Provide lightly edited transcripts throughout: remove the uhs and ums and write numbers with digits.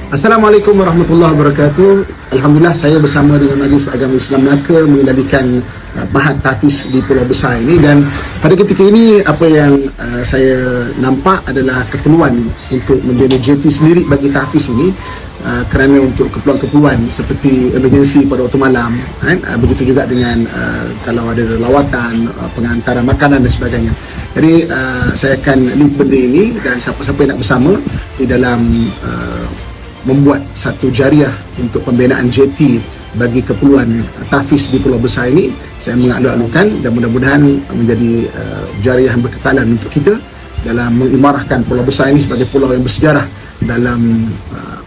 Assalamualaikum warahmatullahi wabarakatuh. Alhamdulillah, saya bersama dengan Majlis Agama Islam Melaka mengendalikan Mahat Tahfiz di Pulau Besar ini, dan pada ketika ini apa yang saya nampak adalah keperluan untuk membina JP sendiri bagi tahfiz ini, kerana untuk keperluan-keperluan seperti emergency pada waktu malam, begitu juga dengan kalau ada lawatan, pengantaran makanan dan sebagainya. Jadi saya akan link benda ini, dan siapa-siapa yang nak bersama di dalam membuat satu jariah untuk pembinaan JT bagi keperluan tahfiz di Pulau Besar ini, saya mengalu-alukan, dan mudah-mudahan menjadi jariah yang berkekalan untuk kita dalam mengimarahkan Pulau Besar ini sebagai pulau yang bersejarah dalam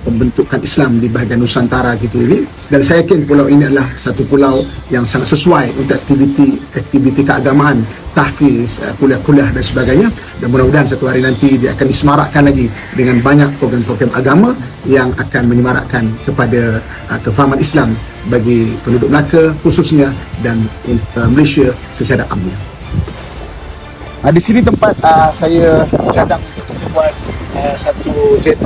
pembentukan Islam di bahagian Nusantara kita ini. Dan saya yakin pulau ini adalah satu pulau yang sangat sesuai untuk aktiviti keagamaan, tahfiz, kuliah-kuliah dan sebagainya, dan mudah-mudahan satu hari nanti dia akan disemarakkan lagi dengan banyak program-program agama yang akan menyemarakkan kepada kefahaman Islam bagi penduduk Melaka khususnya dan Malaysia secara amnya. Di sini tempat saya cadang untuk membuat satu JT